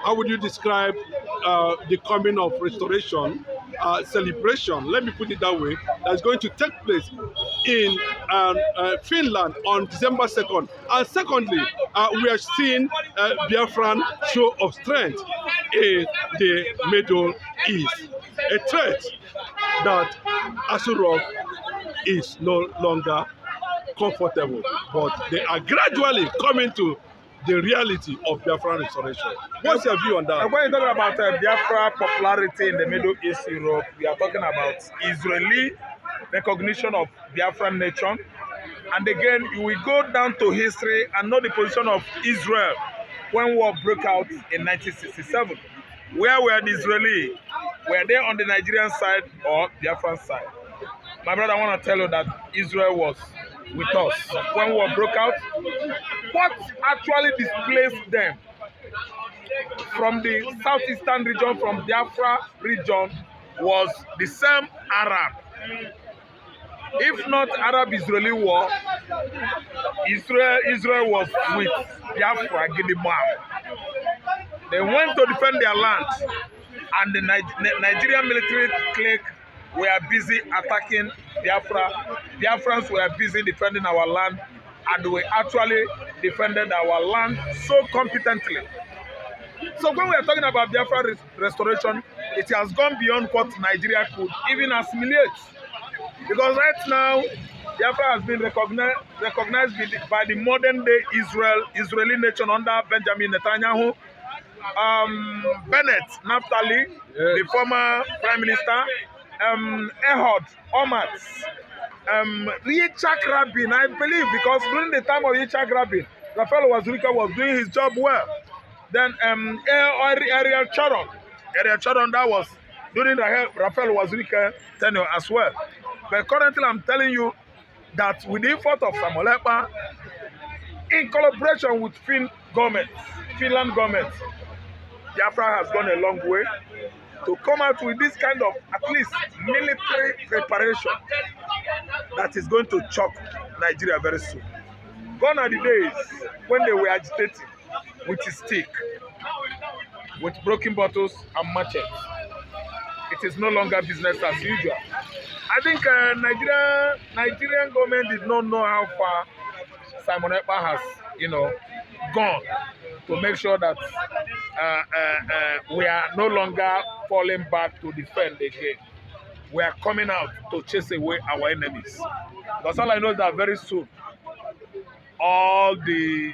how would you describe the coming of restoration celebration, let me put it that way, that's going to take place in Finland on December 2nd. And secondly, we are seeing Biafran show of strength in the Middle East. A threat that Asurok is no longer comfortable, but they are gradually coming to the reality of Biafran restoration. What's your view on that? And when you're talking about Biafra popularity in the Middle East Europe, we are talking about Israeli recognition of Biafran nation. And again, you will go down to history and know the position of Israel when war broke out in 1967. Where were the Israeli? Were they on the Nigerian side or Biafran side? My brother, I want to tell you that Israel was with us when war broke out. What actually displaced them from the southeastern region, from Biafra region, was the same Arab. If not Arab-Israeli war, Israel was with Biafra Gidigba. They went to defend their land, and the Nigerian military clique were busy attacking Biafra. Biafrans were busy defending our land, and we actually defended our land so competently. So when we are talking about Biafra restoration, it has gone beyond what Nigeria could even assimilate. Because right now, Biafra has been recognized by the modern day Israeli nation under Benjamin Netanyahu, Bennett Naftali, the former prime minister, Ehud Olmert, Yitzhak Rabin, I believe, because during the time of Yitzhak Rabin, Raphael Wazirika was doing his job well. Then Ariel Sharon, that was during Raphael Wazirika tenure as well. But currently, I'm telling you that with the effort of Samuel Ekpa, in collaboration with Finland government, Biafra has gone a long way to come out with this kind of, at least, military preparation that is going to choke Nigeria very soon. Gone are the days when they were agitating with a stick, with broken bottles and machetes. It is no longer business as usual. I think Nigerian government did not know how far Simon Ekpa has, gone to make sure that we are no longer falling back to defend again. We are coming out to chase away our enemies. Because all I know is that very soon, all the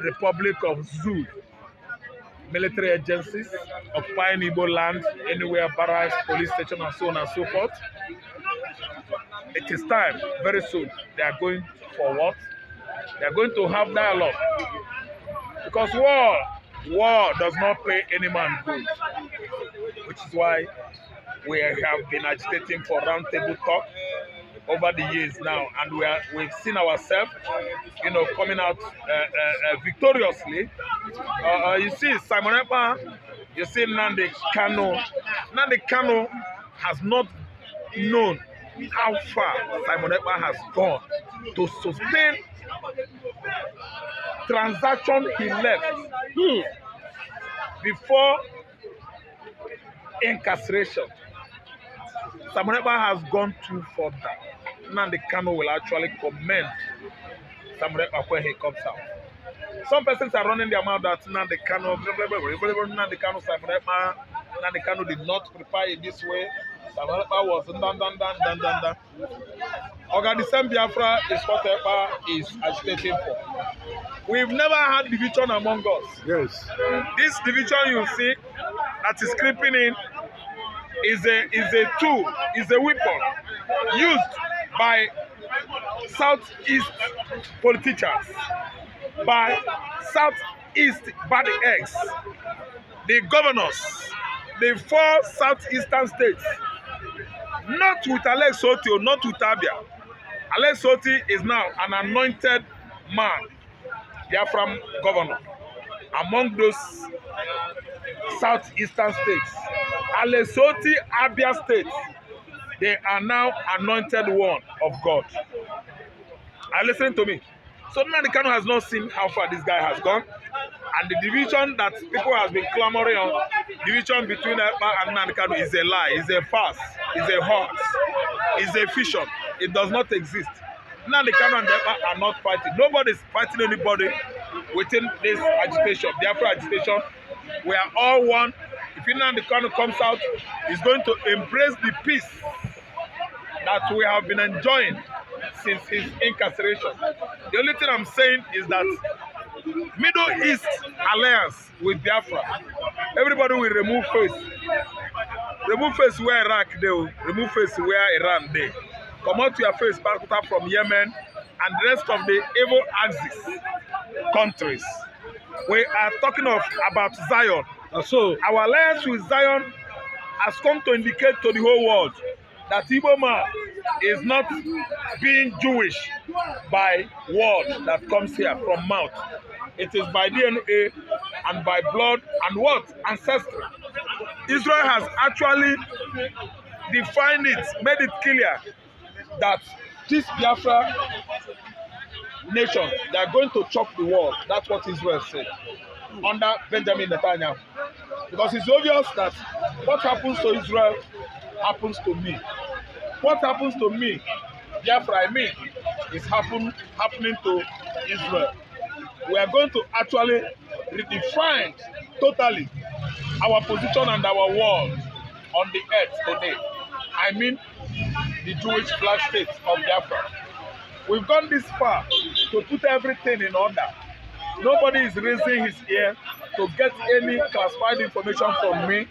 Republic of Zoo military agencies occupying Igbo land, anywhere, barracks, police station, and so on and so forth, it is time, very soon, they are going for what? They are going to have dialogue. Because war does not pay any man good. Which is why we have been agitating for roundtable talk over the years now, and we've seen ourselves, coming out victoriously. You see, Simon Ekpa, you see Nnamdi Kanu. Nnamdi Kanu has not known how far Simon Ekpa has gone to sustain transaction he left before incarceration. Simon Ekpa has gone too far down. Nnamdi Kanu will actually commend Simon Ekpa when he comes out. Some persons are running their mouth that Nnamdi Kanu, Nnamdi Kanu, Simon Ekpa, Nnamdi Kanu did not prepare it this way. Simon Ekpa was dan. The same Biafra is what Ekpa is agitating for. We've never had division among us. Yes. This division you see that is creeping in is a tool, is a weapon used by Southeast politicians, by Southeast bad eggs, the governors, the 4 Southeastern states, not with Alex Soti, not with Abia. Alex Soti is now an anointed man, Biafran governor, among those Southeastern states. Alex Soti, Abia state, they are now anointed one of God. Listen to me. So Nnamdi Kanu has not seen how far this guy has gone. And the division that people have been clamoring on, division between Ekpa and Nnamdi Kanu, is a lie, is a farce, is a hoax, is a fiction. It does not exist. Nnamdi Kanu and Ekpa are not fighting. Nobody is fighting anybody within this agitation, Biafra agitation. We are all one. If Nnamdi Kanu comes out, he's going to embrace the peace that we have been enjoying since his incarceration. The only thing I'm saying is that Middle East alliance with Biafra, everybody will remove face. Remove face where Iraq they will, remove face where Iran they. Come out to your face back from Yemen and the rest of the evil axis countries. We are talking about Zion. So our alliance with Zion has come to indicate to the whole world that Igbo man is not being Jewish by word that comes here from mouth. It is by DNA and by blood and what? Ancestry. Israel has actually defined it, made it clear that this Biafra nation, they are going to chop the world. That's what Israel said under Benjamin Netanyahu. Because it's obvious that what happens to Israel happens to me. What happens to me, Biafra, is happening to Israel. We are going to actually redefine totally our position and our world on the earth today. I mean the Jewish flag state of Biafra. We've gone this far to put everything in order. Nobody is raising his ear to get any classified information from me.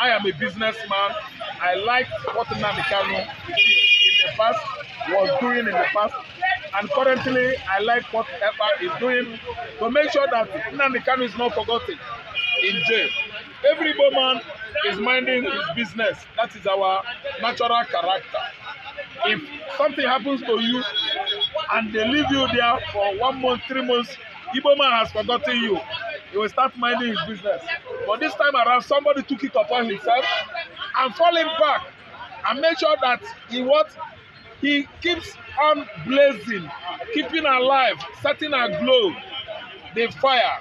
I am a businessman. I like what Nnamdi Kanu in the past was doing in the past, and currently I like what Ekpa is doing to make sure that Nnamdi Kanu is not forgotten in jail. Every man is minding his business. That is our natural character. If something happens to you and they leave you there for 1 month, 3 months, Igbo man has forgotten you. He will start minding his business. But this time around, somebody took it upon himself and falling back and make sure that he keeps on blazing, keeping alive, setting aglow the fire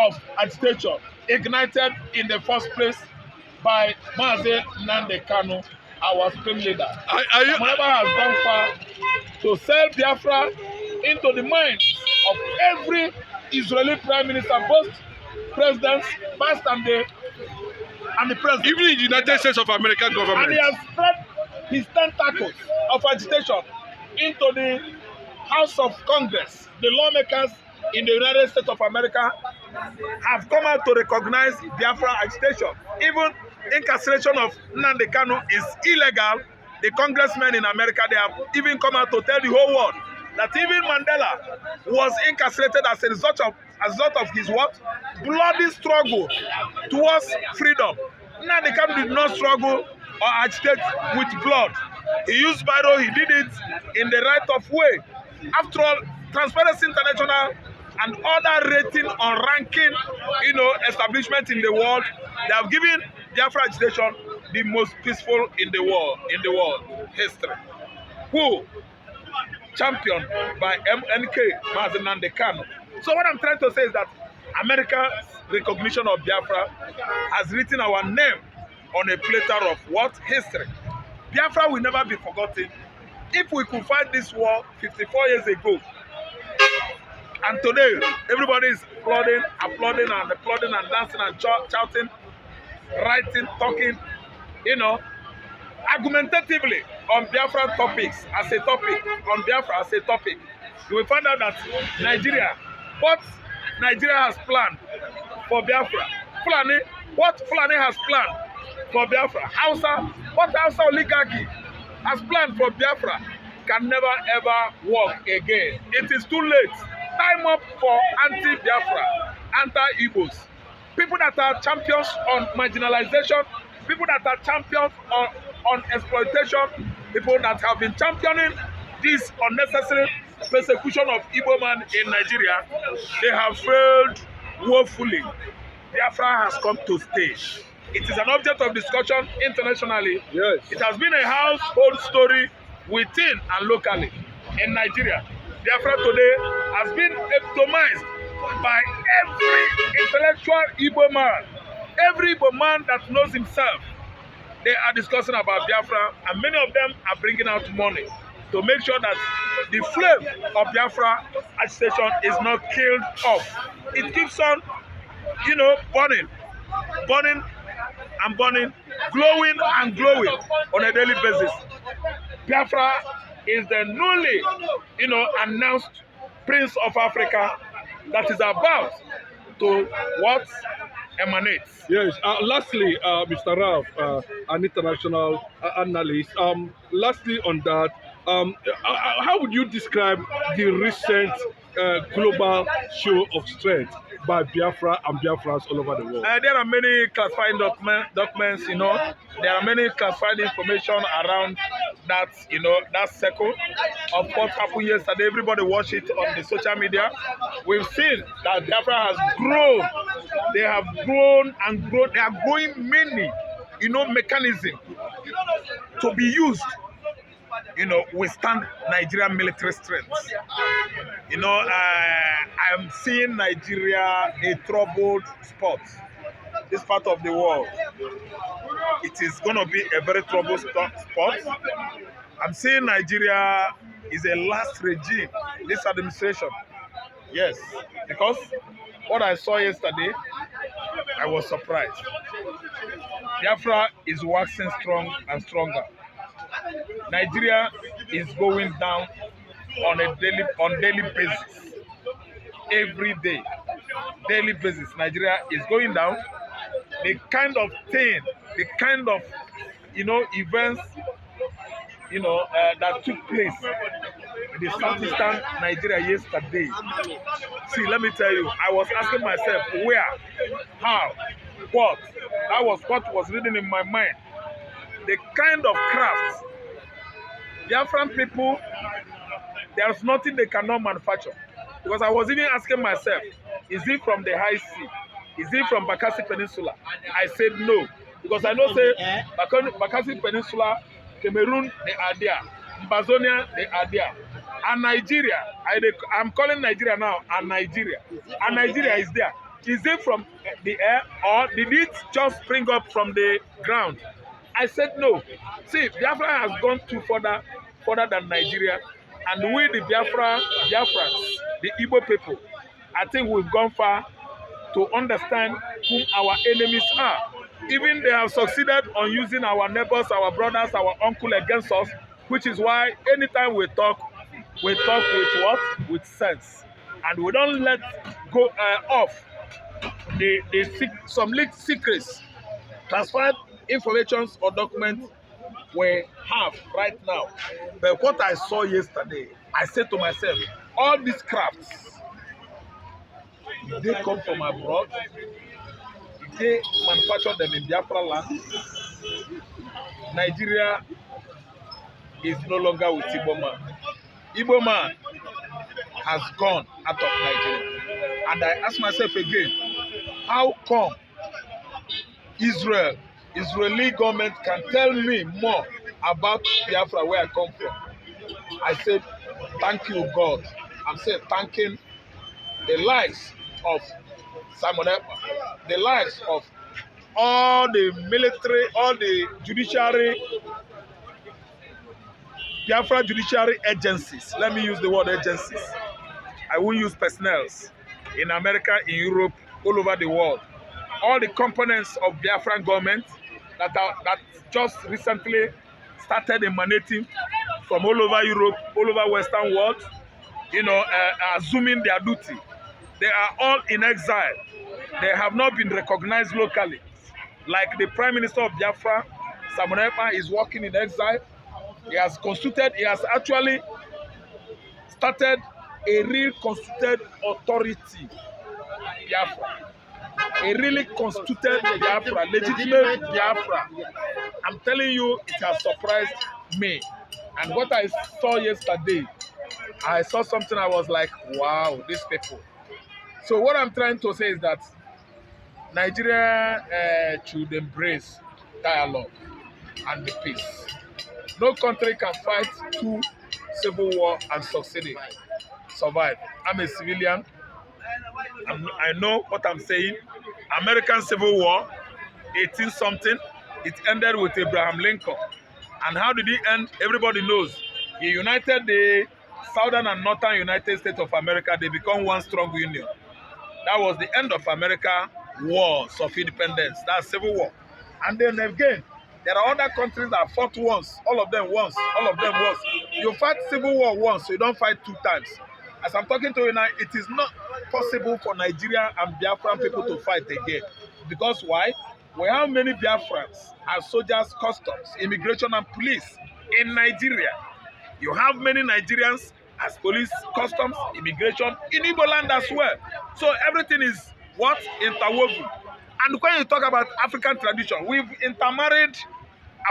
of agitation ignited in the first place by Mazi Nnamdi Kanu, our supreme leader. Whoever has gone far to sell Biafra into the minds of every Israeli prime minister, both presidents, past and the president. Even in the United States of America government. And he has spread his tentacles of agitation into the House of Congress. The lawmakers in the United States of America have come out to recognize Biafra agitation. Even incarceration of Nnamdi Kanu is illegal. The congressmen in America, they have even come out to tell the whole world that even Mandela was incarcerated as a result of his what? Bloody struggle towards freedom. Nnamdi Kanu did not struggle or agitate with blood. He used Bible, he did it in the right of way. After all, Transparency International and other rating or ranking, establishment in the world, they have given Biafra agitation the most peaceful in the world history. Who? Championed by MNK, Mazi Nnamdi Kanu. So what I'm trying to say is that America's recognition of Biafra has written our name on a platter of what? History. Biafra will never be forgotten. If we could fight this war 54 years ago, and today everybody is applauding and dancing and shouting, writing, talking, argumentatively on Biafra topics as a topic, on Biafra as a topic, you will find out that what Nigeria has planned for Biafra, what Fulani has planned for Biafra, what Hausa oligarchy has planned for Biafra can never ever work again. It is too late. Time up for anti-Biafra, anti-Igbos. People that are champions on marginalization, people that are champions on exploitation, people that have been championing this unnecessary persecution of Igbo man in Nigeria, they have failed woefully. Biafra has come to stay. It is an object of discussion internationally. Yes. It has been a household story within and locally in Nigeria. Biafra today has been epitomized by every intellectual Igbo man, every Igbo man that knows himself. They are discussing about Biafra, and many of them are bringing out money to make sure that the flame of Biafra agitation is not killed off. It keeps on, burning, burning and burning, glowing and glowing on a daily basis. Biafra is the newly, announced Prince of Africa that is about to what emanates. Yes. Lastly, Mr. Ralph, an international analyst. Lastly, on that, how would you describe the recent global show of strength by Biafra and Biafrans all over the world? There are many classified documents. There are many classified information around that, that circle of what happened yesterday. Everybody watched it on the social media. We've seen that Biafra has grown. They have grown and grown. They are growing many, mechanism to be used, withstand Nigerian military strength. I'm seeing Nigeria a troubled spot. This part of the world, it is going to be a very troubled spot. I'm seeing Nigeria is a last regime, this administration. Yes, because what I saw yesterday, I was surprised. Biafra is waxing strong and stronger. Nigeria is going down on daily basis. Every day, daily basis, Nigeria is going down. The kind of thing, the kind of events that took place in the southeastern Nigeria yesterday. See, let me tell you, I was asking myself where, how, what. That was what was reading in my mind. The kind of craft Biafran people, there's nothing they cannot manufacture. Because I was even asking myself, is it from the high sea? Is it from Bakassi Peninsula? I said no. Because I know say Bakassi Peninsula, Cameroon, they are there. Mbazonia, they are there. And Nigeria, I'm calling Nigeria now, and Nigeria is there. Is it from the air, or did it just spring up from the ground? I said no. See, Biafra has gone further than Nigeria, and we, the Biafrans, the Igbo people, I think we've gone far to understand whom our enemies are. Even they have succeeded on using our neighbors, our brothers, our uncle against us, which is why anytime we talk with what? With sense. And we don't let go off some leaked secrets, transferred informations or documents we have right now. But what I saw yesterday, I said to myself, all these crafts, they come from abroad. They manufacture them in Biafra land. Nigeria is no longer with Igbo man. Igbo man has gone out of Nigeria. And I ask myself again, how come Israeli government can tell me more about Biafra where I come from? I said, thank you, God. I'm saying thanking the lives of Simon Ekpa, the lives of all the military, all the judiciary, Biafra judiciary agencies. Let me use the word agencies. I won't use personnel. In America, in Europe, all over the world. All the components of Biafran government that just recently started emanating from all over Europe, all over Western world, assuming their duty. They are all in exile. They have not been recognized locally. Like the Prime Minister of Biafra, Simon Ekpa, is working in exile. He has actually started a real constituted authority, Biafra. A really constituted Biafra, legitimate Biafra. I'm telling you, it has surprised me. And what I saw yesterday, I saw something I was like, wow, these people. So what I'm trying to say is that Nigeria should embrace dialogue and the peace. No country can fight two civil war and survive. I'm a civilian. I know what I'm saying. American Civil War, 18 something, it ended with Abraham Lincoln. And how did it end? Everybody knows. He united the southern and northern United States of America. They become one strong union. That was the end of America wars of independence. That's Civil War. And then again, there are other countries that fought once, all of them once, all of them once. You fight Civil War once, so you don't fight 2 times. As I'm talking to you now, it is not possible for Nigeria and Biafran people to fight again. Because why? We have many Biafrans as soldiers, customs, immigration, and police in Nigeria. You have many Nigerians as police, customs, immigration, in Igbo land as well. So everything is what? Interwoven. And when you talk about African tradition, we've intermarried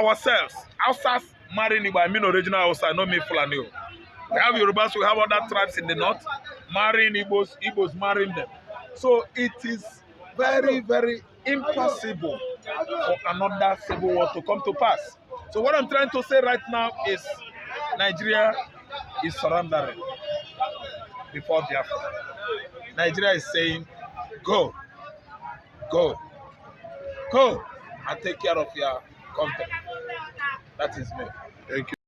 ourselves. Hausas marrying Igbo, I mean original Hausa, not me Fulani. We have Yorubas, we have other tribes in the north marrying Igbos, Igbos marrying them. So it is very, very impossible for another civil war to come to pass. So what I'm trying to say right now is Nigeria is surrendering before Biafra. Nigeria is saying, go, go, go and take care of your country. That is me. Thank you.